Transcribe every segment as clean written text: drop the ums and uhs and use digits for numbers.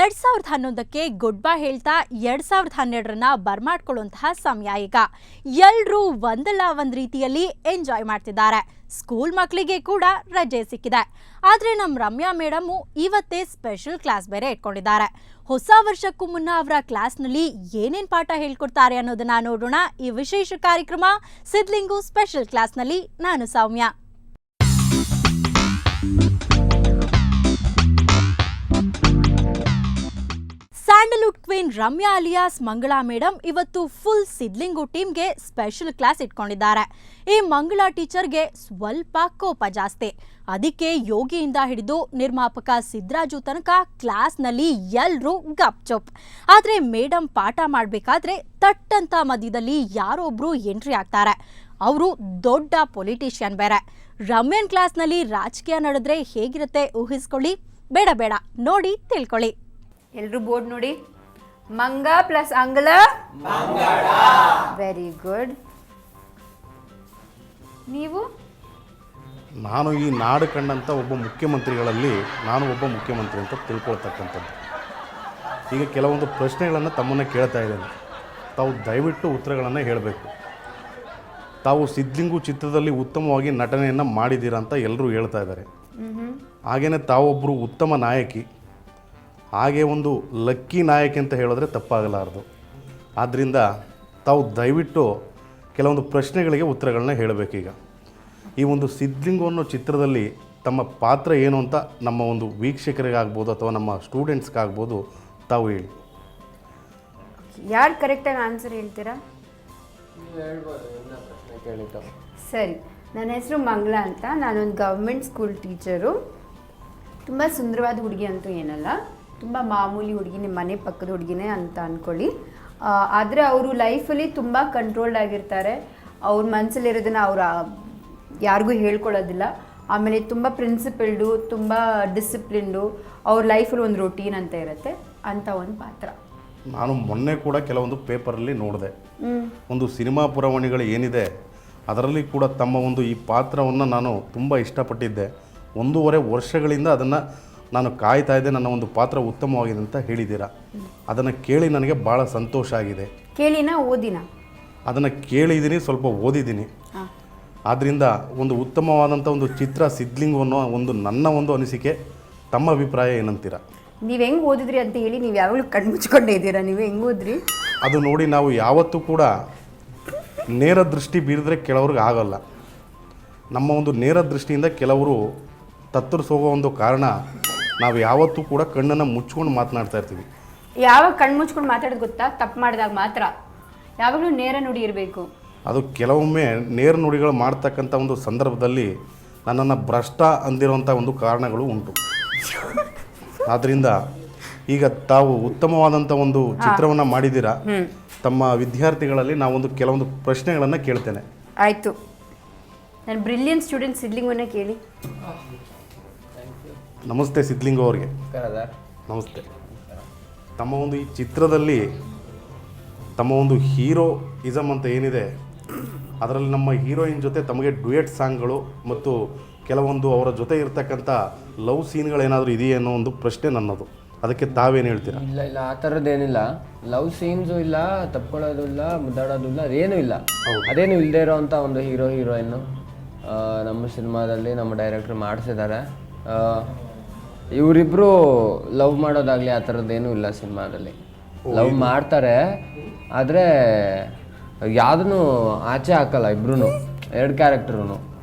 2011ಕ್ಕೆ good bye ಹೇಳ್ತಾ 2012ರನ್ನ ಬರ್ಮಾಡ್ಕೊಳ್ಳುವಂತಹ ಸಮಯ ಈಗ. ಎಲ್ಲರೂ ಒಂದಲ್ಲ ಒಂದು ರೀತಿಯಲ್ಲಿ ಎಂಜಾಯ್ ಮಾಡ್ತಿದ್ದಾರೆ. ಸ್ಕೂಲ್ ಮಕ್ಕಳಿಗೆ ಕೂಡ ರಜೆ ಸಿಕ್ಕಿದೆ. ಆದರೆ ನಮ್ಮ ರಮ್ಯಾ ಮೇಡಮ್ ಇವತ್ತೇ ಸ್ಪೆಷಲ್ ಕ್ಲಾಸ್ ಬೇರೆ ಇಟ್ಕೊಂಡಿದ್ದಾರೆ. ಹೊಸ ವರ್ಷಕ್ಕೂ ಮುನ್ನ ಅವರ ಕ್ಲಾಸ್ನಲ್ಲಿ ಏನೇನು ಪಾಠ ಹೇಳ್ಕೊಡ್ತಾರೆ ಅನ್ನೋದನ್ನ ನೋಡೋಣ ಈ ವಿಶೇಷ ಕಾರ್ಯಕ್ರಮ ಸಿದ್ಲಿಂಗು ಸ್ಪೆಷಲ್ ಕ್ಲಾಸ್ನಲ್ಲಿ. ನಾನು Soumya. Sandalwood queen Ramya alias Mangala madam ಇವತ್ತು ಫುಲ್ ಸಿದ್ಲಿಂಗು ಟೀಮ್ಗೆ ಸ್ಪೆಷಲ್ ಕ್ಲಾಸ್ ಇಟ್ಕೊಂಡಿದ್ದಾರೆ. ಈ ಮಂಗಳಾ ಟೀಚರ್ಗೆ ಸ್ವಲ್ಪ ಕೋಪ ಜಾಸ್ತಿ. ಅದಕ್ಕೆ ಯೋಗಿಯಿಂದ ಹಿಡಿದು ನಿರ್ಮಾಪಕ ಸಿದ್ರಾಜು ತನಕ ಕ್ಲಾಸ್ನಲ್ಲಿ ಎಲ್ಲರೂ ಗಪ್ಚುಪ್. ಆದರೆ ಮೇಡಮ್ ಪಾಠ ಮಾಡಬೇಕಾದ್ರೆ ತಟ್ಟಂತ ಮಧ್ಯದಲ್ಲಿ ಯಾರೊಬ್ರು ಎಂಟ್ರಿ ಆಗ್ತಾರೆ. ಅವರು ದೊಡ್ಡ ಪೊಲಿಟಿಷಿಯನ್ ಬೇರೆ. ರಮ್ಯನ್ ಕ್ಲಾಸ್ನಲ್ಲಿ ರಾಜಕೀಯ ನಡೆದ್ರೆ ಹೇಗಿರುತ್ತೆ ಊಹಿಸ್ಕೊಳ್ಳಿ. ಬೇಡ ನೋಡಿ ತಿಳ್ಕೊಳ್ಳಿ. ಎಲ್ರು ಬೋರ್ಡ್ ನೋಡಿ. ಮಂಗ ಪ್ಲಸ್ ಅಂಗಲ ವೆರಿ ಗುಡ್. ನೀವು? ನಾನು ಈ ನಾಡು ಕಂಡಂಥ ಒಬ್ಬ ಮುಖ್ಯಮಂತ್ರಿಗಳಲ್ಲಿ ನಾನು ಒಬ್ಬ ಮುಖ್ಯಮಂತ್ರಿ ಅಂತ ತಿಳ್ಕೊಳ್ತಕ್ಕಂಥದ್ದು. ಈಗ ಕೆಲವೊಂದು ಪ್ರಶ್ನೆಗಳನ್ನು ತಮ್ಮನ್ನು ಕೇಳ್ತಾ ಇದ್ದೇನೆ. ತಾವು ದಯವಿಟ್ಟು ಉತ್ತರಗಳನ್ನು ಹೇಳಬೇಕು. ತಾವು ಸಿದ್ಲಿಂಗು ಚಿತ್ರದಲ್ಲಿ ಉತ್ತಮವಾಗಿ ನಟನೆಯನ್ನು ಮಾಡಿದ್ದೀರಾ ಅಂತ ಎಲ್ಲರೂ ಹೇಳ್ತಾ ಇದ್ದಾರೆ. ಹಾಗೆಯೇ ತಾವೊಬ್ಬರು ಉತ್ತಮ ನಾಯಕಿ, ಹಾಗೆ ಒಂದು ಲಕ್ಕಿ ನಾಯಕಿ ಅಂತ ಹೇಳಿದ್ರೆ ತಪ್ಪಾಗಲಾರದು. ಆದ್ದರಿಂದ ತಾವು ದಯವಿಟ್ಟು ಕೆಲವೊಂದು ಪ್ರಶ್ನೆಗಳಿಗೆ ಉತ್ತರಗಳನ್ನ ಹೇಳಬೇಕೀಗ. ಈ ಒಂದು ಸಿದ್ಲಿಂಗು ಅನ್ನೋ ಚಿತ್ರದಲ್ಲಿ ತಮ್ಮ ಪಾತ್ರ ಏನು ಅಂತ ನಮ್ಮ ಒಂದು ವೀಕ್ಷಕರಿಗಾಗ್ಬೋದು ಅಥವಾ ನಮ್ಮ ಸ್ಟೂಡೆಂಟ್ಸ್ಗಾಗ್ಬೋದು ತಾವು ಹೇಳಿ. ಯಾರು ಕರೆಕ್ಟಾಗಿ ಆನ್ಸರ್ ಹೇಳ್ತೀರಾ? ಸರಿ, ನನ್ನ ಹೆಸರು ಮಂಗಳಾ ಅಂತ. ನಾನೊಂದು ಗೌರ್ಮೆಂಟ್ ಸ್ಕೂಲ್ ಟೀಚರು. ತುಂಬ ಸುಂದರವಾದ ಹುಡುಗಿ ಅಂತೂ ಏನಲ್ಲ, ತುಂಬ ಮಾಮೂಲಿ ಹುಡುಗಿ, ನಿಮ್ಮ ಮನೆ ಪಕ್ಕದ ಹುಡುಗಿನೇ ಅಂತ ಅಂದ್ಕೊಳ್ಳಿ. ಆದರೆ ಅವರು ಲೈಫಲ್ಲಿ ತುಂಬ ಕಂಟ್ರೋಲ್ಡ್ ಆಗಿರ್ತಾರೆ. ಅವ್ರ ಮನಸ್ಸಲ್ಲಿರೋದನ್ನು ಅವ್ರು ಯಾರಿಗೂ ಹೇಳ್ಕೊಳ್ಳೋದಿಲ್ಲ. ಆಮೇಲೆ ತುಂಬ ಪ್ರಿನ್ಸಿಪಲ್ಡು, ತುಂಬ ಡಿಸಿಪ್ಲಿನ್ಡು. ಅವ್ರ ಲೈಫಲ್ಲಿ ಒಂದು ರೊಟೀನ್ ಅಂತ ಇರುತ್ತೆ. ಅಂಥ ಒಂದು ಪಾತ್ರ. ನಾನು ಮೊನ್ನೆ ಕೂಡ ಕೆಲವೊಂದು ಪೇಪರಲ್ಲಿ ನೋಡಿದೆ. ಒಂದು ಸಿನಿಮಾ ಪುರವಣಿಗಳು ಏನಿದೆ ಅದರಲ್ಲಿ ಕೂಡ ತಮ್ಮ ಒಂದು ಈ ಪಾತ್ರವನ್ನು ನಾನು ತುಂಬ ಇಷ್ಟಪಟ್ಟಿದ್ದೆ. 1.5 ವರ್ಷಗಳಿಂದ ಅದನ್ನು ನಾನು ಕಾಯ್ತಾ ಇದ್ದೆ. ನನ್ನ ಒಂದು ಪಾತ್ರ ಉತ್ತಮವಾಗಿದೆ ಅಂತ ಹೇಳಿದ್ದೀರಾ. ಅದನ್ನು ಕೇಳಿ ನನಗೆ ಭಾಳ ಸಂತೋಷ ಆಗಿದೆ. ಕೇಳಿನ ಓದಿನ? ಅದನ್ನು ಕೇಳಿದ್ದೀನಿ, ಸ್ವಲ್ಪ ಓದಿದ್ದೀನಿ. ಆದ್ದರಿಂದ ಒಂದು ಉತ್ತಮವಾದಂಥ ಒಂದು ಚಿತ್ರ ಸಿದ್ಲಿಂಗು ಅನ್ನೋ ಒಂದು ನನ್ನ ಒಂದು ಅನಿಸಿಕೆ. ತಮ್ಮ ಅಭಿಪ್ರಾಯ ಏನಂತೀರಾ? ನೀವು ಹೆಂಗೆ ಓದಿದ್ರಿ ಅಂತ ಹೇಳಿ. ನೀವು ಯಾವಾಗಲೂ ಕಣ್ಮುಚ್ಕೊಂಡೇ ಇದ್ದೀರಾ. ನೀವು ಹೆಂಗೆ ಓದ್ರಿ? ಅದು ನೋಡಿ, ನಾವು ಯಾವತ್ತೂ ಕೂಡ ನೇರ ದೃಷ್ಟಿ ಬೀರಿದ್ರೆ ಕೆಲವ್ರಿಗೆ ಆಗೋಲ್ಲ. ನಮ್ಮ ಒಂದು ನೇರ ದೃಷ್ಟಿಯಿಂದ ಕೆಲವರು ತತ್ತರಿಸೋಗೋ ಒಂದು ಕಾರಣ ನಾವು ಯಾವತ್ತೂ ಕೂಡ ಕಣ್ಣನ್ನು ಮುಚ್ಕೊಂಡು ಮಾತನಾಡ್ತಾ ಇರ್ತೀವಿ. ಯಾವಾಗ ಕಣ್ಣು ಮುಚ್ಕೊಂಡು ಮಾತಾಡೋದು ಗೊತ್ತಾ? ತಪ್ಪು ಮಾಡಿದಾಗ ಮಾತ್ರ. ಯಾವಾಗಲೂ ನೇರ ನುಡಿ ಇರಬೇಕು. ಅದು ಕೆಲವೊಮ್ಮೆ ನೇರ ನುಡಿಗಳು ಮಾಡ್ತಕ್ಕಂಥ ಒಂದು ಸಂದರ್ಭದಲ್ಲಿ ನನ್ನನ್ನು ಭ್ರಷ್ಟ ಅಂದಿರುವಂಥ ಒಂದು ಕಾರಣಗಳು ಉಂಟು. ಆದ್ದರಿಂದ ಈಗ ತಾವು ಉತ್ತಮವಾದಂಥ ಒಂದು ಚಿತ್ರವನ್ನು ಮಾಡಿದ್ದೀರಾ. ತಮ್ಮ ವಿದ್ಯಾರ್ಥಿಗಳಲ್ಲಿ ನಾವೊಂದು ಕೆಲವೊಂದು ಪ್ರಶ್ನೆಗಳನ್ನು ಕೇಳ್ತೇನೆ. ಆಯಿತು, ನಾನು ಬ್ರಿಲಿಯಂಟ್ ಸ್ಟೂಡೆಂಟ್ ಸಿದ್ಲಿಂಗವನ್ನೇ ಕೇಳಿ. ನಮಸ್ತೆ ಸಿದ್ಲಿಂಗು ಅವ್ರಿಗೆ. ನಮಸ್ತೆ. ತಮ್ಮ ಒಂದು ಈ ಚಿತ್ರದಲ್ಲಿ ತಮ್ಮ ಒಂದು ಹೀರೋಯಿಸಮ್ ಅಂತ ಏನಿದೆ ಅದರಲ್ಲಿ ನಮ್ಮ ಹೀರೋಯಿನ್ ಜೊತೆ ತಮಗೆ ಡ್ಯುಯೆಟ್ ಸಾಂಗ್ಗಳು ಮತ್ತು ಕೆಲವೊಂದು ಅವರ ಜೊತೆ ಇರ್ತಕ್ಕಂಥ ಲವ್ ಸೀನ್ಗಳೇನಾದರೂ ಇದೆಯೇ ಅನ್ನೋ ಒಂದು ಪ್ರಶ್ನೆ ನನ್ನದು. ಅದಕ್ಕೆ ತಾವೇನು ಹೇಳ್ತೀರಾ? ಇಲ್ಲ ಆ ಥರದ್ದೇನಿಲ್ಲ. ಲವ್ ಸೀನ್ಸು ಇಲ್ಲ, ತಪ್ಕೊಳ್ಳೋದು ಇಲ್ಲ, ಮುದ್ದಾಡೋದು ಇಲ್ಲ, ಅದೇನೂ ಇಲ್ಲ. ಅದೇನು ಇಲ್ಲದೆ ಇರೋವಂಥ ಒಂದು ಹೀರೋಯಿನ್ನು ನಮ್ಮ ಸಿನಿಮಾದಲ್ಲಿ ನಮ್ಮ ಡೈರೆಕ್ಟ್ರ್ ಮಾಡಿಸಿದ್ದಾರೆ. ಇವರಿಬ್ಬರು ಲವ್ ಮಾಡೋದಾಗಲಿ ಆ ಥರದ್ದೇನೂ ಇಲ್ಲ ಸಿನಿಮಾದಲ್ಲಿ. ಲವ್ ಮಾಡ್ತಾರೆ, ಆದರೆ ಯಾವುದೂ ಆಚೆ ಹಾಕಲ್ಲ. ಇಬ್ರು 2 ಕ್ಯಾರೆಕ್ಟರು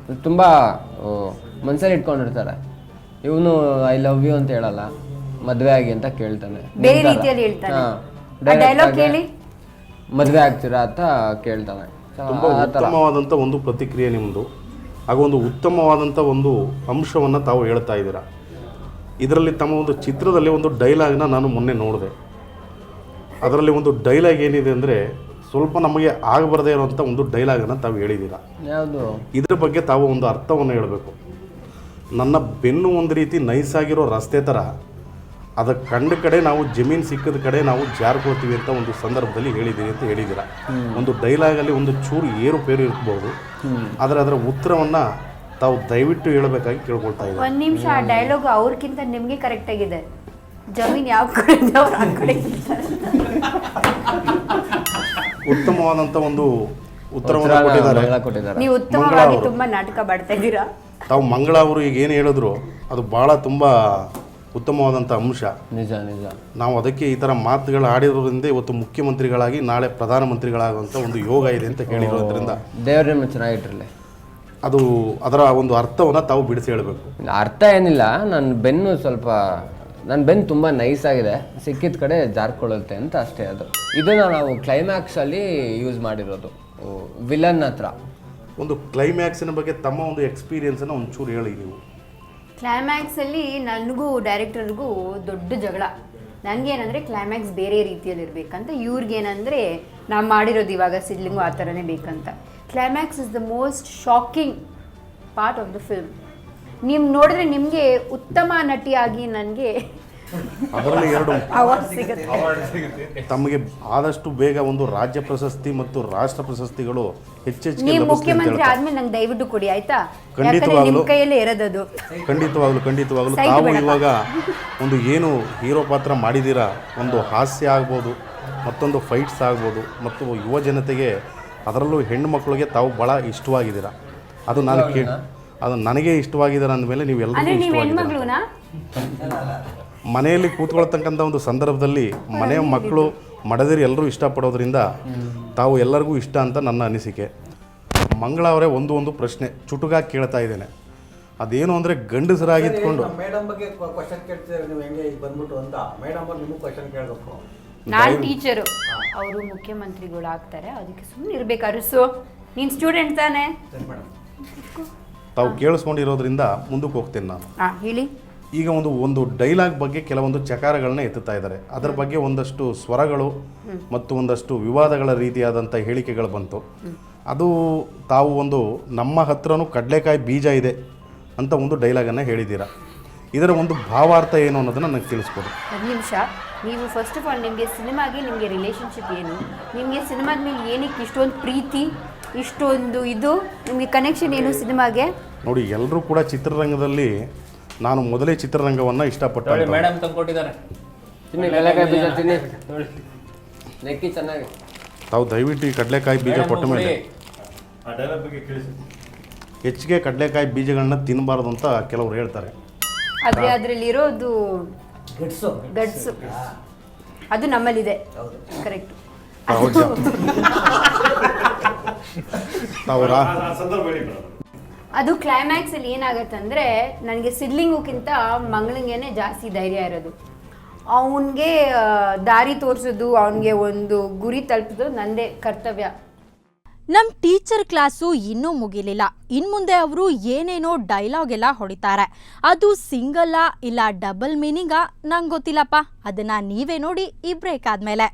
ತುಂಬ ಮನಸ್ಸಲ್ಲಿ ಇಟ್ಕೊಂಡಿರ್ತಾರೆ. ಇವನು ಐ ಲವ್ ಯು ಅಂತ ಹೇಳಲ್ಲ, ಮದುವೆ ಆಗಿ ಅಂತ ಕೇಳ್ತಾನೆ. ಬೇರೆ ರೀತಿಯಲ್ಲಿ ಹೇಳ್ತಾನೆ. ಡೈಲಾಗ್ ಕೇಳಿ, ಮದುವೆ ಆಗ್ತೀರಾ ಅಂತ ಕೇಳ್ತಾನೆ. ತುಂಬ ಉತ್ತಮವಾದಂಥ ಒಂದು ಪ್ರತಿಕ್ರಿಯೆ ನಿಮ್ಮದು. ಹಾಗೂ ಒಂದು ಉತ್ತಮವಾದಂಥ ಒಂದು ಅಂಶವನ್ನು ತಾವು ಹೇಳ್ತಾ ಇದ್ದೀರಾ. ಇದರಲ್ಲಿ ತಮ್ಮ ಒಂದು ಚಿತ್ರದಲ್ಲಿ ಒಂದು ಡೈಲಾಗ್ನ ನಾನು ಮೊನ್ನೆ ನೋಡಿದೆ. ಅದರಲ್ಲಿ ಒಂದು ಡೈಲಾಗ್ ಏನಿದೆ ಅಂದರೆ, ಸ್ವಲ್ಪ ನಮಗೆ ಆಗಬಾರದೇ ಇರುವಂಥ ಒಂದು ಡೈಲಾಗನ್ನು ತಾವು ಹೇಳಿದ್ದೀರಾ. ಯಾವುದು? ಇದ್ರ ಬಗ್ಗೆ ತಾವು ಒಂದು ಅರ್ಥವನ್ನು ಹೇಳಬೇಕು. ನನ್ನ ಬೆನ್ನು ಒಂದು ರೀತಿ ನೈಸಾಗಿರೋ ರಸ್ತೆ ಥರ, ಅದಕ್ಕೆ ಕಂಡ ಕಡೆ ನಾವು ಜಮೀನು ಸಿಕ್ಕದ ಕಡೆ ನಾವು ಜಾರ್ಕೊಳ್ತೀವಿ ಅಂತ ಒಂದು ಸಂದರ್ಭದಲ್ಲಿ ಹೇಳಿದ್ದೀರಿ ಅಂತ ಹೇಳಿದ್ದೀರಾ. ಒಂದು ಡೈಲಾಗಲ್ಲಿ ಒಂದು ಚೂರು ಏರುಪೇರು ಇರ್ಬೋದು, ಆದರೆ ಅದರ ಉತ್ತರವನ್ನು ತಾವು ದಯವಿಟ್ಟು ಹೇಳಬೇಕಾಗಿ ಕೇಳ್ಕೊಳ್ತಾ ಇದ್ದಾರೆ. ಒಂದು ನಿಮಿಷ. ಆ ಡೈಲಾಗ್ ಅವ್ರಿಗಿಂತ ನಿಮಗೆ ಕರೆಕ್ಟ್ ಆಗಿದೆ. ಜಮೀನ್ ಯಾವ ಕಡೆ ಅವ್ರು ಆ ಕಡೆ ಇರ್ತಾರೆ. ಉತ್ತಮವಾದಂಥ ಒಂದು ಉತ್ತರವನ್ನು ಕೊಟ್ಟಿದ್ದಾರೆ. ಕೊಟ್ಟಿದ್ದಾರೆ. ನೀವು ಉತ್ತಮವಾಗಿ ತುಂಬಾ ನಾಟಕ ಮಾಡ್ತಾ ಇದ್ದೀರಾ. ತಾವು ಮಂಗಳ ಅವರು ಈಗ ಏನು ಹೇಳಿದ್ರು ಅದು ಭಾಳ ತುಂಬ ಉತ್ತಮವಾದಂಥ ಅಂಶ. ನಿಜ ನಿಜ. ನಾವು ಅದಕ್ಕೆ ಈ ಥರ ಮಾತುಗಳು ಆಡಿರೋದ್ರಿಂದ ಇವತ್ತು ಮುಖ್ಯಮಂತ್ರಿಗಳಾಗಿ ನಾಳೆ ಪ್ರಧಾನಮಂತ್ರಿಗಳಾಗುವಂಥ ಒಂದು ಯೋಗ ಇದೆ ಅಂತ ಹೇಳಿರೋದ್ರಿಂದ ದೇವ್ರ ನಿಮ್ಮ ಚೆನ್ನಾಗಿಟ್ಟಿರಲಿ. ಅದು ಅದರ ಒಂದು ಅರ್ಥವನ್ನು ತಾವು ಬಿಡಿಸಿ ಹೇಳಬೇಕು. ಅರ್ಥ ಏನಿಲ್ಲ, ನನ್ನ ಬೆನ್ನು ತುಂಬ ನೈಸ್ ಆಗಿದೆ, ಸಿಕ್ಕಿದ ಕಡೆ ಜಾರ್ಕೊಳ್ಳುತ್ತೆ ಅಂತ ಅಷ್ಟೇ. ಅದು ಇದನ್ನು ನಾವು ಕ್ಲೈಮ್ಯಾಕ್ಸಲ್ಲಿ ಯೂಸ್ ಮಾಡಿರೋದು ವಿಲನ್ ಹತ್ರ. ಒಂದು ಕ್ಲೈಮ್ಯಾಕ್ಸಿನ ಬಗ್ಗೆ ತಮ್ಮ ಒಂದು ಎಕ್ಸ್ಪೀರಿಯನ್ಸನ್ನು ಒಂಚೂರು ಹೇಳಿ ನೀವು. ಕ್ಲೈಮ್ಯಾಕ್ಸಲ್ಲಿ ನನಗೂ ಡೈರೆಕ್ಟರ್ಗೂ ದೊಡ್ಡ ಜಗಳ. ನನಗೇನಂದರೆ ಕ್ಲೈಮ್ಯಾಕ್ಸ್ ಬೇರೆ ರೀತಿಯಲ್ಲಿ ಇರಬೇಕಂತ, ಇವ್ರಿಗೇನಂದರೆ ನಾವು ಮಾಡಿರೋದು ಇವಾಗ ಸಿಡ್ಲಿಂಗು ಆ ಥರನೇ ಬೇಕಂತ. Climax is the most shocking part of the film. ನೀವು ನೋಡಿದ್ರೆ ನಿಮಗೆ ಉತ್ತಮ ನಟಿಯಾಗಿ ನನಗೆ ಅದರಲ್ಲಿ 2 ಅವಾರ್ಡ್ ಸಿಗುತ್ತೆ. ತಮಗೆ ಆದಷ್ಟು ಬೇಗ ಒಂದು ರಾಜ್ಯ ಪ್ರಶಸ್ತಿ ಮತ್ತು ರಾಷ್ಟ್ರ ಪ್ರಶಸ್ತಿಗಳು ಹೆಚ್ಚೆಚ್ಚಿಗೆ ನೀವು ಲಭಿಸ್ಲಿ ಅಂತ ಮುಖ್ಯಮಂತ್ರಿ ಹೇಳ್ತಾರೆ. ಆದ್ಮೇಲೆ ನಂಗೆ ದಯವಿಟ್ಟು ಕೊಡಿ ಆಯ್ತಾ? ಖಂಡಿತವಾಗ್ಲೂ. ಯಾಕಂದ್ರೆ ನಿಮ್ಮ ಕೈಯಲ್ಲೇ ಇರೋದದು. ಖಂಡಿತವಾಗ್ಲೂ ಸೈಟ್ ತಾವು ಬೇಡಪ್ಪ. ಇವಾಗ ಒಂದು ಏನು ಹೀರೋ ಪಾತ್ರ ಮಾಡಿದ್ದೀರಾ, ಒಂದು ಹಾಸ್ಯ ಆಗ್ಬೋದು, ಮತ್ತೊಂದು ಫೈಟ್ಸ್ ಆಗ್ಬೋದು, ಮತ್ತು ಯುವ ಜನತೆಗೆ ಅದರಲ್ಲೂ ಹೆಣ್ಣು ಮಕ್ಕಳಿಗೆ ತಾವು ಭಾಳ ಇಷ್ಟವಾಗಿದ್ದೀರಾ. ಅದು ಅದು ನನಗೆ ಇಷ್ಟವಾಗಿದ್ದೀರಾ ಅಂದಮೇಲೆ ನೀವು ಎಲ್ಲರಿಗೂ ಅಂದ್ರೆ ನೀವು ಇಷ್ಟವಾಗಿದ್ದೀರಾ. ಹೆಣ್ಮಗ್ಳುನಾ? ಮನೆಯಲ್ಲಿ ಕೂತ್ಕೊಳ್ತಕ್ಕಂಥ ಒಂದು ಸಂದರ್ಭದಲ್ಲಿ ಮನೆಯ ಮಕ್ಕಳು ಮಡದಿರು ಎಲ್ಲರೂ ಇಷ್ಟಪಡೋದ್ರಿಂದ ತಾವು ಎಲ್ಲರಿಗೂ ಇಷ್ಟ ಅಂತ ನನ್ನ ಅನಿಸಿಕೆ. ಮಂಗಳ ಅವರೇ ಒಂದು ಪ್ರಶ್ನೆ ಚುಟುಕಾಗಿ ಕೇಳ್ತಾ ಇದ್ದೇನೆ. ಅದೇನು ಅಂದರೆ ಗಂಡಸರಾಗಿದ್ಕೊಂಡು ಮೇಡಮ್ ಬಗ್ಗೆ ಕ್ವಶನ್ ಕೇಳ್ತಿದ್ದಾರೆ ನೀವು, ಹೆಂಗೆ ಈಗ ಬಂದ್ಬಿಟ್ಟು ಅಂತ ಮೇಡಮ್ ಅವ್ರು ನಿಮಗೆ ಕ್ವಶನ್ ಕೇಳಬೇಕು. ನಾನು ಟೀಚರು, ಅವರು ಮುಖ್ಯಮಂತ್ರಿಗಳು ಆಗ್ತಾರೆ, ಅದಕ್ಕೆ ಸುಮ್ಮನೆ ಇರ್ಬೇಕಾದ್ರೆ. ಸೊ ನೀನು ಸ್ಟೂಡೆಂಟ್ ತಾನೇ? ತಾವು ಕೇಳಿಸ್ಕೊಂಡಿರೋದ್ರಿಂದ ಮುಂದಕ್ಕೆ ಹೋಗ್ತೇನೆ ನಾನು. ಹೇಳಿ. ಈಗ ಒಂದು ಡೈಲಾಗ್ ಬಗ್ಗೆ ಕೆಲವೊಂದು ಚಕಾರಗಳನ್ನ ಎತ್ತುತ್ತಾ ಇದ್ದಾರೆ. ಅದರ ಬಗ್ಗೆ ಒಂದಷ್ಟು ಸ್ವರಗಳು ಮತ್ತು ಒಂದಷ್ಟು ವಿವಾದಗಳ ರೀತಿಯಾದಂಥ ಹೇಳಿಕೆಗಳು ಬಂತು. ಅದು ತಾವು ನಮ್ಮ ಹತ್ರನೂ ಕಡಲೆಕಾಯಿ ಬೀಜ ಇದೆ ಅಂತ ಒಂದು ಡೈಲಾಗನ್ನು ಹೇಳಿದ್ದೀರಾ. ಇದರ ಒಂದು ಭಾವಾರ್ಥ ಏನು ಅನ್ನೋದನ್ನು ನನಗೆ ತಿಳಿಸ್ಕೊಡಿ. ಒಂದು ನಿಮಿಷ. ನೀವು ಫಸ್ಟ್ ಆಫ್ ಆಲ್ ನಿಮಗೆ ಸಿನಿಮಾಗೆ ನಿಮಗೆ ರಿಲೇಷನ್ಶಿಪ್ ಏನು, ನಿಮಗೆ ಸಿನಿಮಾದ ಮೇಲೆ ಏನಕ್ಕೆ ಇಷ್ಟೊಂದು ಪ್ರೀತಿ, ಇಷ್ಟೊಂದು ಇದು ನಿಮಗೆ ಕನೆಕ್ಷನ್ ಏನು ಸಿನಿಮಾಗೆ? ನೋಡಿ, ಎಲ್ಲರೂ ಕೂಡ ಚಿತ್ರರಂಗದಲ್ಲಿ ನಾನು ಮೊದಲೇ ಚಿತ್ರರಂಗವನ್ನು ಇಷ್ಟಪಟ್ಟೆ. ಮೇಡಮ್ ತಂದ್ಕೊಟ್ಟಿದ್ದಾರೆ. ಚೆನ್ನಾಗಿ ತಾವು ದಯವಿಟ್ಟು ಈ ಕಡಲೆಕಾಯಿ ಬೀಜ ಕೊಟ್ಟ ಮೇಲೆ ಹೆಚ್ಚಿಗೆ ಕಡಲೆಕಾಯಿ ಬೀಜಗಳನ್ನ ತಿನ್ನಬಾರ್ದು ಅಂತ ಕೆಲವರು ಹೇಳ್ತಾರೆ. ಆದರೆ ಅದರಲ್ಲಿರೋದು ಗಟ್ಸು ಅದು ನಮ್ಮಲ್ಲಿದೆ. ಕರೆಕ್ಟ್. ಅದು ಕ್ಲೈಮ್ಯಾಕ್ಸ್ ಅಲ್ಲಿ ಏನಾಗತ್ತಂದ್ರೆ ನನಗೆ ಸಿದ್ಲಿಂಗುಕ್ಕಿಂತ ಮಂಗಳಂಗೆನೆ ಜಾಸ್ತಿ ಧೈರ್ಯ ಇರೋದು. ಅವನಿಗೆ ದಾರಿ ತೋರಿಸೋದು, ಅವನಿಗೆ ಒಂದು ಗುರಿ ತಲುಪೋದು ನಂದೇ ಕರ್ತವ್ಯ. ನಮ್ ಟೀಚರ್ ಕ್ಲಾಸು ಇನ್ನೂ ಮುಗಿಲಿಲ್ಲ. ಇನ್ಮುಂದೆ ಅವರು ಏನೇನೋ ಡೈಲಾಗ್ ಎಲ್ಲ ಹೊಡಿತಾರೆ. ಅದು ಸಿಂಗಲ್ಲಾ ಇಲ್ಲ ಡಬಲ್ ಮೀನಿಂಗಾ ನಂಗೆ ಗೊತ್ತಿಲ್ಲಪ್ಪ. ಅದನ್ನ ನೀವೇ ನೋಡಿ ಈ ಬ್ರೇಕ್ ಆದ್ಮೇಲೆ.